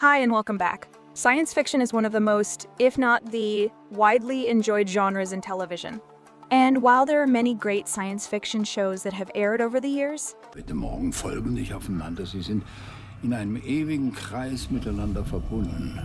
Hi and welcome back. Science fiction is one of the most, if not the, widely enjoyed genres in television. And while there are many great science fiction shows that have aired over the years, Bitte morgen folgen nicht aufeinander. Sie sind in einem ewigen Kreis miteinander verbunden.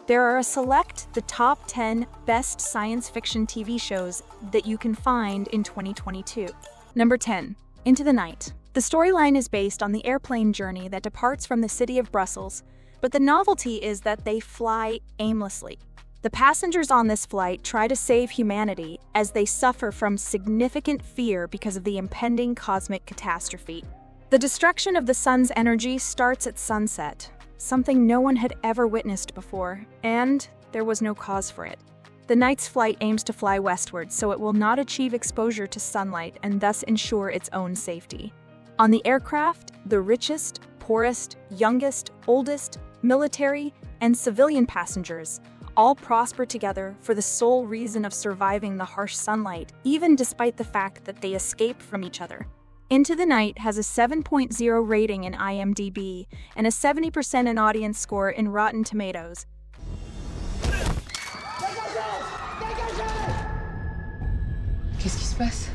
there are a select the top 10 best science fiction TV shows that you can find in 2022. Number 10, Into the Night. The storyline is based on the airplane journey that departs from the city of Brussels, but the novelty is that they fly aimlessly. The passengers on this flight try to save humanity as they suffer from significant fear because of the impending cosmic catastrophe. The destruction of the sun's energy starts at sunset, something no one had ever witnessed before, and there was no cause for it. The night's flight aims to fly westward, so it will not achieve exposure to sunlight and thus ensure its own safety. On the aircraft, the richest, poorest, youngest, oldest, military, and civilian passengers all prosper together for the sole reason of surviving the harsh sunlight, even despite the fact that they escape from each other. Into the Night has a 7.0 rating in IMDb and a 70% in audience score in Rotten Tomatoes. Qu'est-ce qui se passe?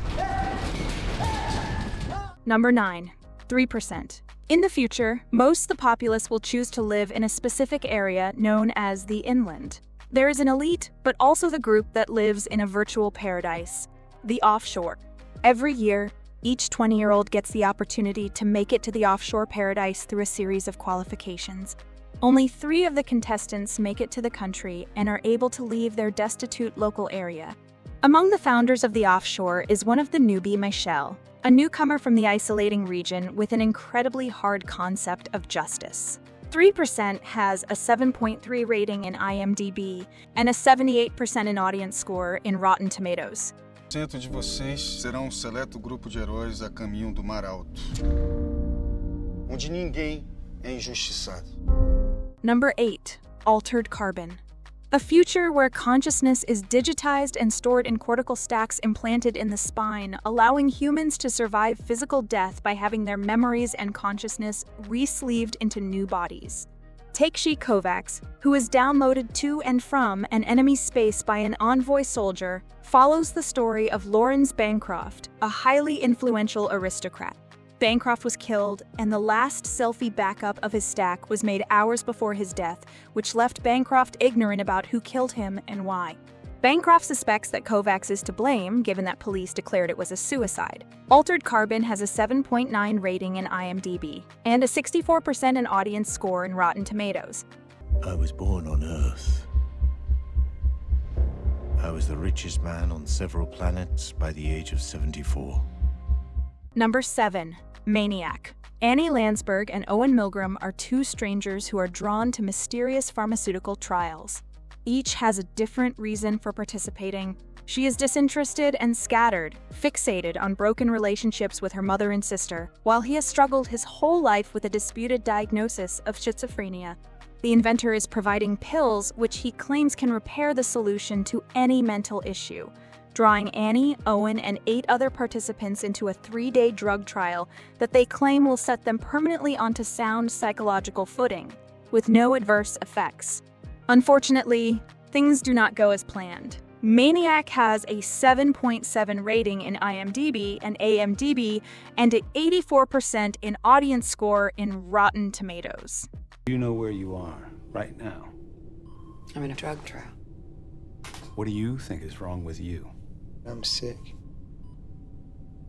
Number 9, 3%. In the future, most of the populace will choose to live in a specific area known as the inland. There is an elite, but also the group that lives in a virtual paradise, the offshore. Every year, each 20-year-old gets the opportunity to make it to the offshore paradise through a series of qualifications. Only 3 of the contestants make it to the country and are able to leave their destitute local area. Among the founders of the offshore is one of the newbie Michelle, a newcomer from the isolating region with an incredibly hard concept of justice. 3% has a 7.3 rating in IMDb and a 78% in audience score in Rotten Tomatoes. Cento de vocês serão seleto grupo de heróis a caminho do Mar Alto, onde ninguém é injustiçado. Number 8, Altered Carbon. A future where consciousness is digitized and stored in cortical stacks implanted in the spine, allowing humans to survive physical death by having their memories and consciousness re-sleeved into new bodies. Take She Kovacs, who is downloaded to and from an enemy space by an envoy soldier, follows the story of Lawrence Bancroft, a highly influential aristocrat. Bancroft was killed, and the last selfie backup of his stack was made hours before his death, which left Bancroft ignorant about who killed him and why. Bancroft suspects that Kovacs is to blame, given that police declared it was a suicide. Altered Carbon has a 7.9 rating in IMDb and a 64% in audience score in Rotten Tomatoes. I was born on Earth. I was the richest man on several planets by the age of 74. Number 7, Maniac. Annie Landsberg and Owen Milgram are 2 strangers who are drawn to mysterious pharmaceutical trials. Each has a different reason for participating. She is disinterested and scattered, fixated on broken relationships with her mother and sister, while he has struggled his whole life with a disputed diagnosis of schizophrenia. The inventor is providing pills which he claims can repair the solution to any mental issue, drawing Annie, Owen, and 8 other participants into a 3-day drug trial that they claim will set them permanently onto sound psychological footing, with no adverse effects. Unfortunately, things do not go as planned. Maniac has a 7.7 rating in IMDb and AMDb and an 84% in audience score in Rotten Tomatoes. You know where you are right now. I'm in a drug trial. What do you think is wrong with you? I'm sick.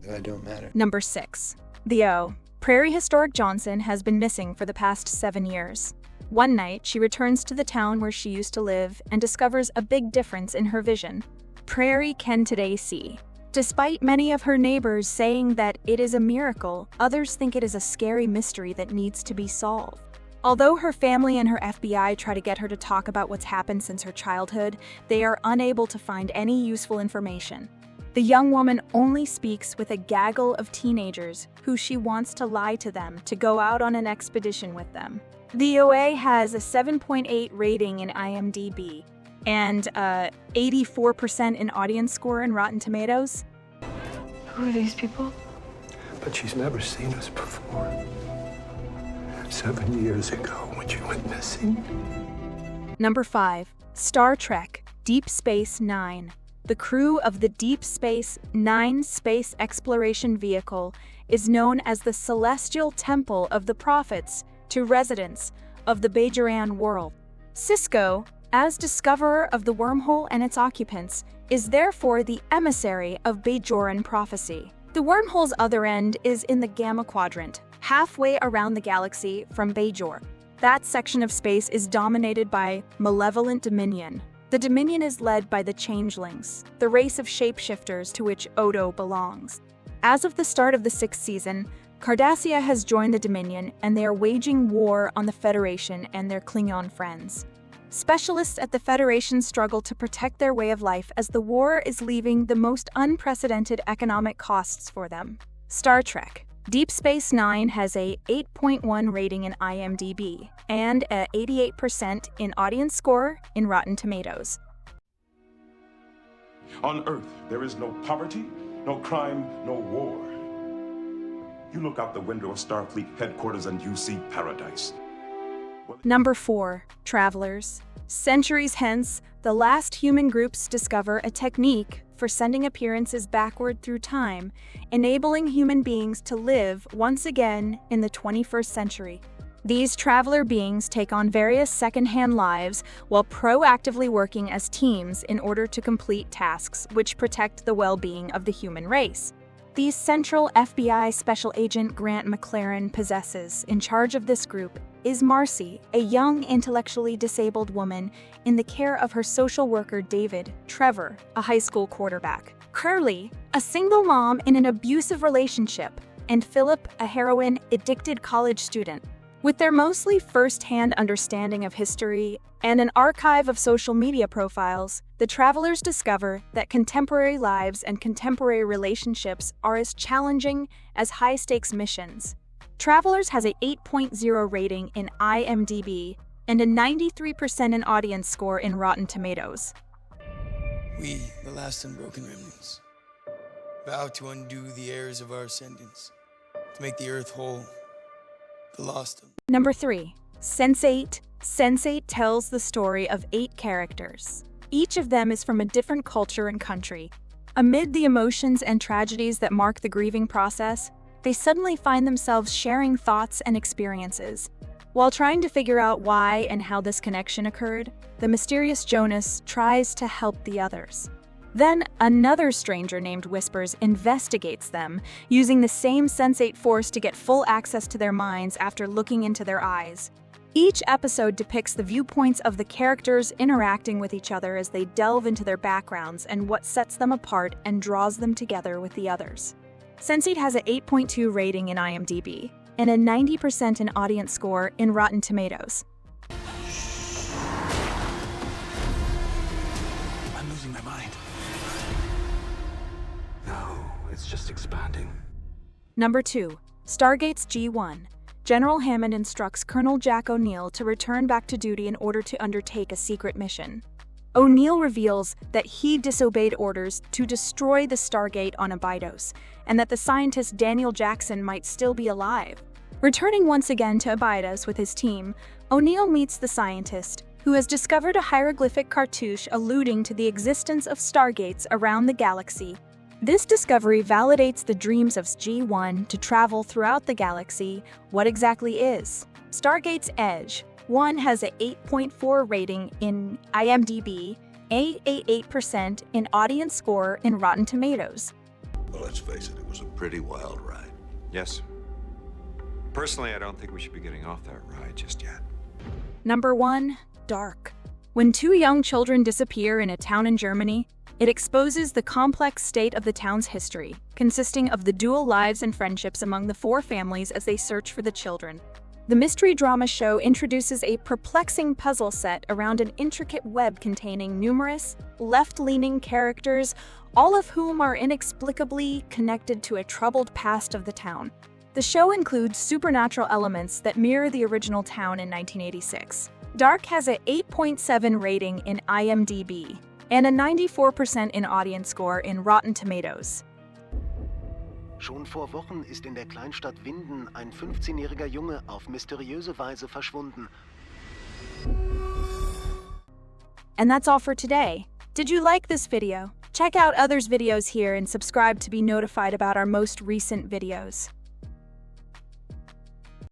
But I don't matter. Number 6. The O. Prairie Historic Johnson has been missing for the past 7 years. One night, she returns to the town where she used to live and discovers a big difference in her vision. Prairie can today see. Despite many of her neighbors saying that it is a miracle, others think it is a scary mystery that needs to be solved. Although her family and her FBI try to get her to talk about what's happened since her childhood, they are unable to find any useful information. The young woman only speaks with a gaggle of teenagers who she wants to lie to them to go out on an expedition with them. The OA has a 7.8 rating in IMDb and 84% in audience score in Rotten Tomatoes. Who are these people? But she's never seen us before. 7 years ago when you went missing. Number 5. Star Trek Deep Space Nine. The crew of the Deep Space Nine space exploration vehicle is known as the Celestial Temple of the Prophets to residents of the Bajoran world. Cisco, as discoverer of the wormhole and its occupants, is therefore the emissary of Bajoran prophecy. The wormhole's other end is in the Gamma Quadrant, halfway around the galaxy from Bajor. That section of space is dominated by malevolent Dominion. The Dominion is led by the Changelings, the race of shapeshifters to which Odo belongs. As of the start of the 6th season, Cardassia has joined the Dominion, and they are waging war on the Federation and their Klingon friends. Specialists at the Federation struggle to protect their way of life as the war is leaving the most unprecedented economic costs for them. Star Trek Deep Space Nine has a 8.1 rating in IMDb and a 88% in audience score in Rotten Tomatoes. On Earth, there is no poverty, no crime, no war. You look out the window of Starfleet headquarters and you see paradise. Number 4. Travelers. Centuries hence, the last human groups discover a technique for sending appearances backward through time, enabling human beings to live once again in the 21st century. These traveler beings take on various second-hand lives while proactively working as teams in order to complete tasks which protect the well-being of the human race. The Central FBI Special Agent Grant McLaren possesses, in charge of this group, is Marcy, a young intellectually disabled woman in the care of her social worker David, Trevor, a high school quarterback, Curly, a single mom in an abusive relationship, and Philip, a heroin-addicted college student. With their mostly first-hand understanding of history and an archive of social media profiles, the travelers discover that contemporary lives and contemporary relationships are as challenging as high-stakes missions. Travelers has a 8.0 rating in IMDb and a 93% in audience score in Rotten Tomatoes. We, the last unbroken remnants, vow to undo the errors of our ascendants, to make the earth whole, the lost. Number 3. Sense8. Sense8 tells the story of 8 characters. Each of them is from a different culture and country. Amid the emotions and tragedies that mark the grieving process, they suddenly find themselves sharing thoughts and experiences. While trying to figure out why and how this connection occurred, the mysterious Jonas tries to help the others. Then, another stranger named Whispers investigates them, using the same Sense8 force to get full access to their minds after looking into their eyes. Each episode depicts the viewpoints of the characters interacting with each other as they delve into their backgrounds and what sets them apart and draws them together with the others. Sense8 has an 8.2 rating in IMDb and a 90% in audience score in Rotten Tomatoes. I'm losing my mind. No, it's just expanding. Number 2. Stargate's G1. General Hammond instructs Colonel Jack O'Neill to return back to duty in order to undertake a secret mission. O'Neill reveals that he disobeyed orders to destroy the Stargate on Abydos, and that the scientist Daniel Jackson might still be alive. Returning once again to Abydos with his team, O'Neill meets the scientist, who has discovered a hieroglyphic cartouche alluding to the existence of Stargates around the galaxy. This discovery validates the dreams of G1 to travel throughout the galaxy. What exactly is Stargate's Edge? 1 has an 8.4 rating in IMDb, a 88% in audience score in Rotten Tomatoes. Well, let's face it was a pretty wild ride. Yes. Personally, I don't think we should be getting off that ride just yet. Number 1. Dark. When 2 young children disappear in a town in Germany, it exposes the complex state of the town's history, consisting of the dual lives and friendships among the 4 families as they search for the children. The mystery drama show introduces a perplexing puzzle set around an intricate web containing numerous, left-leaning characters, all of whom are inexplicably connected to a troubled past of the town. The show includes supernatural elements that mirror the original town in 1986. Dark has an 8.7 rating in IMDb and a 94% in audience score in Rotten Tomatoes. Schon vor Wochen ist in der Kleinstadt Winden ein 15-jähriger Junge auf mysteriöse Weise verschwunden. And that's all for today. Did you like this video? Check out others' videos here and subscribe to be notified about our most recent videos.